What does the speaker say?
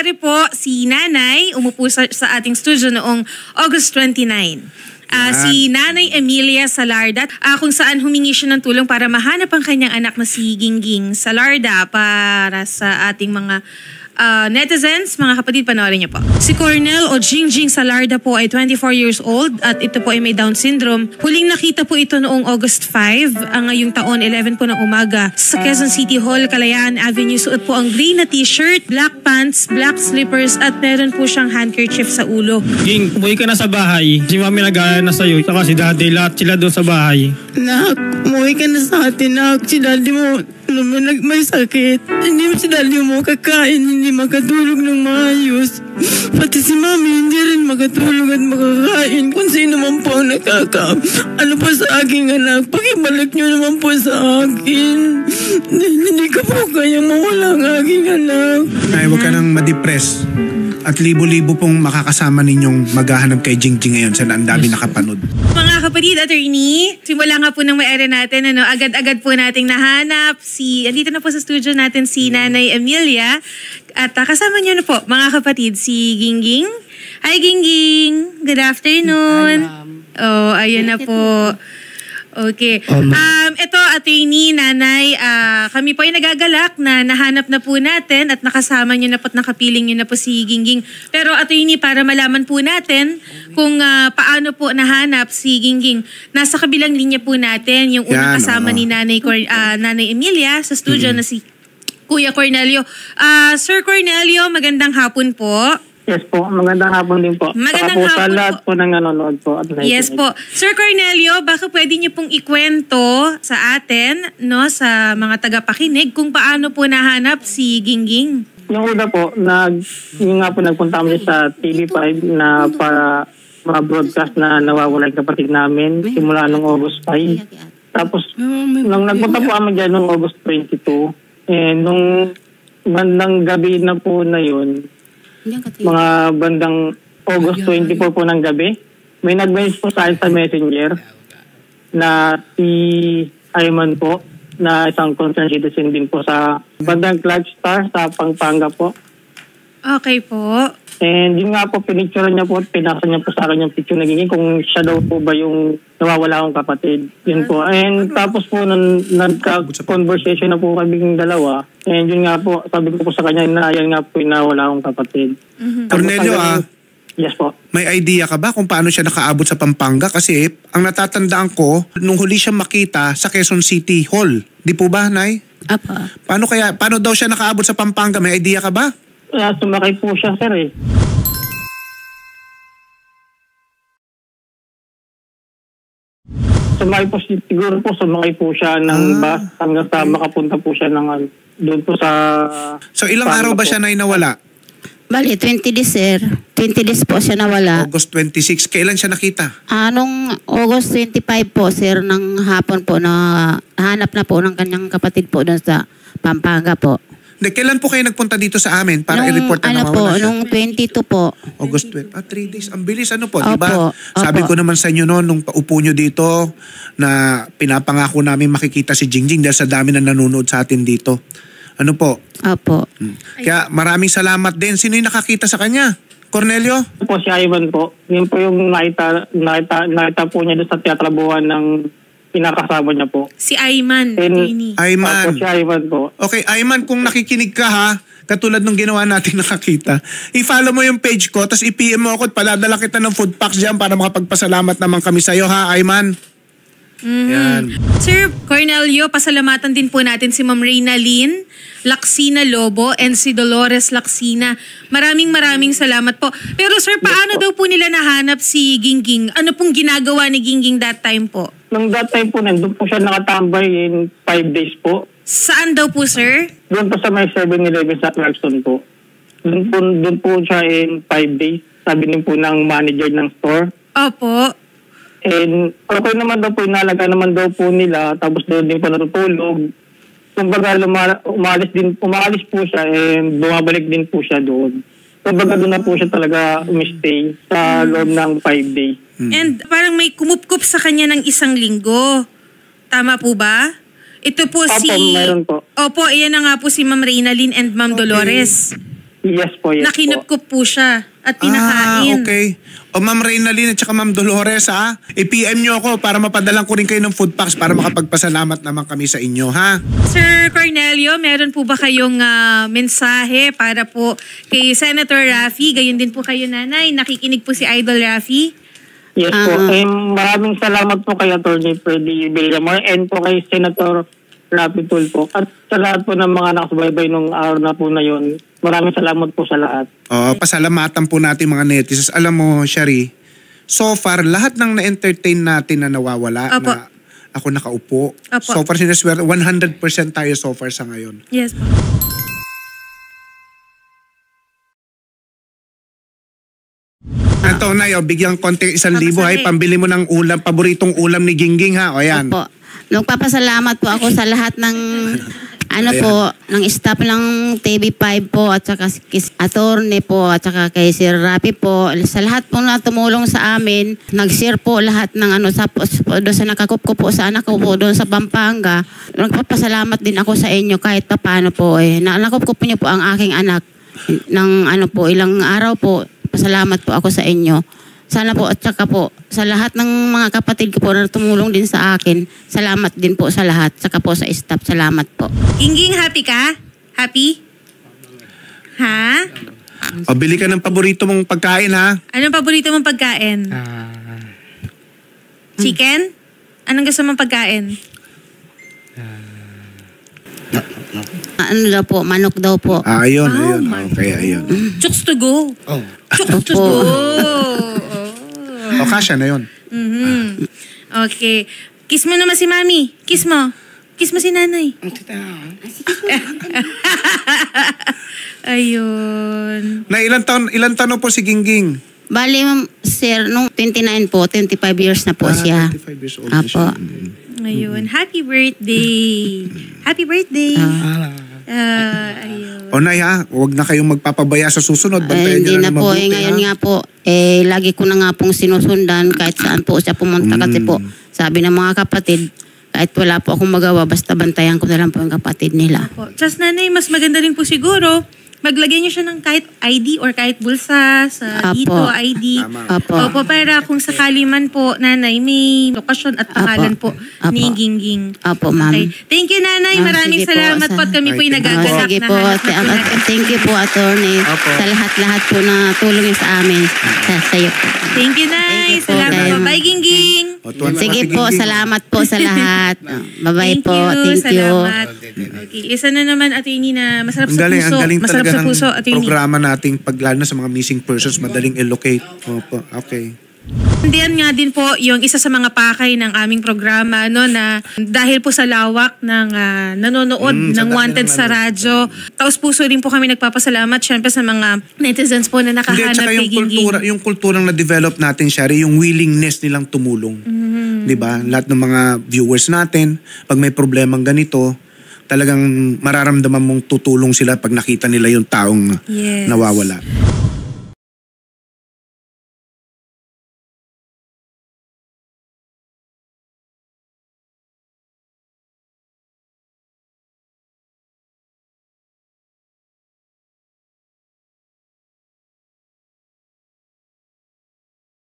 nangyari po, si Nanay umupo sa ating studio noong August 29. Si Nanay Emilia Salarda, kung saan humingi siya ng tulong para mahanap ang kanyang anak na si Gingging Salarda para sa ating mga netizens. Mga kapatid, panoorin niyo po. Si Cornel o Gingging Salarda po ay 24 years old at ito po ay may Down syndrome. Huling nakita po ito noong August 5, ngayong taon, 11 po ng umaga sa Quezon City Hall, Kalayaan Avenue. Suot po ang green na t-shirt, black pants, black slippers at meron po siyang handkerchief sa ulo. Ging, umuwi ka na sa bahay. Si mami nag-aalala na sa'yo. Saka si daddy, lahat sila doon sa bahay. Nak, umuwi ka na sa atin, nak. Si daddy mo, may sakit. Hindi mo si daddy mo kakain, hindi makatulog ng maayos. Pati si mami hindi rin makatulog at makakain kung sino man po ang ano pa sa aking anak. Pakibalik niyo naman po sa akin. Hindi ko po kayang mawala ang aking anak. Ay, huwag ka nang ma-depress. At libo-libo pong makakasama ninyong maghahanap kay Gingging ngayon. Sana ang dami nakapanood. Mga kapatid, attorney, simula nga po ng may-ari natin, agad-agad po nating nahanap andito na po sa studio natin si Nanay Emilia. At kasama niyo na po, mga kapatid, si Gingging. Hi, Gingging! Good afternoon. Ayun na po. Okay. Ito, attorney, Nanay, kami po ay nagagalak na nahanap na po natin at nakasama niyo na po at nakapiling niyo na po si Gingging. Pero attorney, para malaman po natin kung paano po nahanap si Gingging, nasa kabilang linya po natin yung unang kasama ni Nanay Emilia sa studio na si Kuya Cornelio. Sir Cornelio, magandang hapon po. Yes po, magandang hapon din po. Magandang hapon sa lahat po ng nanonood po. Yes po. Sir Cornelio, baka pwede niyo pong ikwento sa atin, sa mga tagapakinig, kung paano po nahanap si Gingging? Yung una po, yung nga po nagpunta kami sa TV5 na para ma-broadcast na nawawala yung kapatid namin simula nung August 5. Tapos, nung nagpunta po kami dyan nung August 22, nung bandang gabi na po na yun, mga bandang August 24 po ng gabi, may nag-message po sa akin sa Messenger na si Ayman po, na isang concerned citizen din po sa bandang Clark Star sa Pampanga po. Okay po. And yun nga po, pinicture niya po at pinasa niya po sa akin yung picture na Gingging kung siya daw po ba yung nawawala akong kapatid. Yun po. And tapos po, nagka-conversation na po kaming dalawa. And yun nga po, sabi ko po sa kanya na yan nga po yung nawawala akong kapatid. Cornelio, yes po. may idea ka ba kung paano siya nakaabot sa Pampanga? Kasi ang natatandaan ko, nung huli siya makita sa Quezon City Hall. Di po ba, Nay? Apa. Paano daw siya nakaabot sa Pampanga? May idea ka ba? Sumakay po siya, sir Sumakay po siya ng bus hanggang sa makapunta po siya ng doon po sa... So ilang araw ba siya nawala? Bali, 20 days, sir. 20 days po siya nawala. August 26. Kailan siya nakita? Nung August 25 po, sir, ng hapon po, na nahanap na po ng kanyang kapatid po doon sa Pampanga po. Kailan po kayo nagpunta dito sa amin para i-report na nawawala siya? Nung 22 po. August 20. 3 days. Ang bilis Opo, diba? Sabi ko naman sa inyo nung paupo nyo dito na pinapangako namin makikita si Gingging dahil sa dami na nanonood sa atin dito. Ano po? Opo. Kaya maraming salamat din. Sino yung nakakita sa kanya? Cornelio? Po si Ivan po. Yun po yung nakita po niya doon sa Teatrabuhan ng pinakasama niya po. Si Ayman. Ayman. Si Ivan po. Okay, Ayman, kung nakikinig ka ha, katulad nung ginawa natin nakakita, i-follow mo yung page ko, tapos i-PM mo ako at paladala kita ng food packs dyan para makapagpasalamat naman kami sa'yo ha, Ayman. Yan. Sir Cornelio, pasalamatan din po natin si Ma'am Reynalyn Laksina Lobo and si Dolores Laksina. Maraming salamat po. Pero sir, paano daw po nila nahanap si Gingging? Ano pong ginagawa ni Gingging that time po? Nung that time po, nandun po siya nakatambay in 5 days po. Saan daw po, sir? Doon po sa may 7-Eleven sa Clarkson po. Doon po siya in 5 days. Sabi din po ng manager ng store. Opo. And okay naman daw po, inalaga naman daw po nila, tapos doon din po natutulog. Kumbaga umalis po siya and bumabalik din po siya doon. Kumbaga doon na po siya talaga umistay sa loob ng 5 days. And parang may kumupkup sa kanya ng 1 linggo. Tama po ba? Ito po Opo, meron po. Opo, iyan na nga po si Ma'am Reynalyn and Ma'am Dolores. Yes po, yes po. Nakinupkup po siya at pinakain. Okay. O Ma'am Reynalyn at saka Ma'am Dolores i-PM nyo ako para mapadalang ko rin kayo ng food packs para makapagpasalamat naman kami sa inyo ha. Sir Cornelio, meron po ba kayong mensahe para po kay Senator Raffy? Gayon din po kayo, Nanay. Nakikinig po si Idol Raffy. Yes po. Maraming salamat po kay Attorney Freddy Villamor and po kay Senator Raffy Tulfo. At sa lahat po ng mga nakasubaybay nung araw na po na yun, maraming salamat po sa lahat. Pasalamatan po natin mga netizens. Alam mo, Shari, so far, lahat ng na-entertain natin na nawawala, Opo. na ako nakaupo. Opo. So far, sinaswerte, 100% tayo so far sa ngayon. Yes po. Ito na bigyan konti 1,000 Papasali. ay pambili mo ng ulam, paboritong ulam ni Gingging ha. O yan. Opo. Nagpapasalamat po ako sa lahat ng ng staff ng TV5 po at saka kay Attorney po at saka kay Sir Raffy po. Sa lahat po na tumulong sa amin, nag-share po lahat ng doon sa nakakup ko po sa anak ko po doon sa Pampanga. Nagpapasalamat din ako sa inyo kahit paano po nakup po niyo po ang aking anak ng ilang araw po. Pasalamat po ako sa inyo. Sana po at saka po sa lahat ng mga kapatid ko po na tumulong din sa akin. Salamat din po sa lahat. Saka po sa staff. Salamat po. Gingging, happy ka? Happy? Ha? O bili ka ng paborito mong pagkain ha. Anong paborito mong pagkain? Chicken? Anong gusto mong pagkain? Ano daw po? Manok daw po. Ayun. Okay, ayun. Chooks to go. Chooks to Opo. go. O kasya na yun. Okay. Kiss mo naman si Mami. Kiss mo. Kiss mo si Nanay. Ayun. Na ilang taon po si Gingging? Bali, sir, nung 29 po, 25 years na po siya. 25 years old na Apo. siya. Ayun. Happy birthday. Happy birthday. Ayun. O Nay huwag na kayong magpapabaya sa susunod. Bantayan Hindi nyo na po. mabuti, Ngayon ha? nga po, lagi ko na nga pong sinusundan kahit saan po siya pumunta. Kasi po, sabi ng mga kapatid, kahit wala po akong magawa, basta bantayan ko na lang po yung kapatid nila. Just Nanay, mas maganda rin po siguro maglagay niyo siya ng kahit ID or kahit bulsa sa Apo. dito ID. Tama. Opo. Opo, para kung sakali man po, Nanay, may lokasyon at pangalan po Apo. ni Gingging. Opo, ma'am. Okay. Thank you, Nanay. Maraming sige po. salamat po at kami po'y Ay, nagagalak Sige na po. hanap na po natin. Thank you po, Attorney. Opo. Sa lahat-lahat po na tulong sa amin. Sa iyo po. Thank you, Nay. Thank you po, Salamat po. Nay. Bye, Gingging. O, tuwan-tuwa Sige si po, Gingging. salamat po sa lahat. Bye-bye Thank po. you. Thank you. Salamat. Okay. Isa na naman, Atty. na masarap Ang sa galing, puso. ang galing Masarap talaga sa puso, ng Atty. programa nating paglalo na sa mga missing persons, madaling i-locate. Opo, okay. Diyan nga din po yung isa sa mga pakay ng aming programa na dahil po sa lawak ng nanonood ng Wanted sa radyo. Taos puso din po kami nagpapasalamat syempre sa mga netizens po na Hindi, nakahanap tsaka kay Gingging. yung kulturang na-develop natin, Shari, yung willingness nilang tumulong. Di ba? Lahat ng mga viewers natin, pag may problemang ganito, talagang mararamdaman mong tutulong sila pag nakita nila yung taong Yes. nawawala.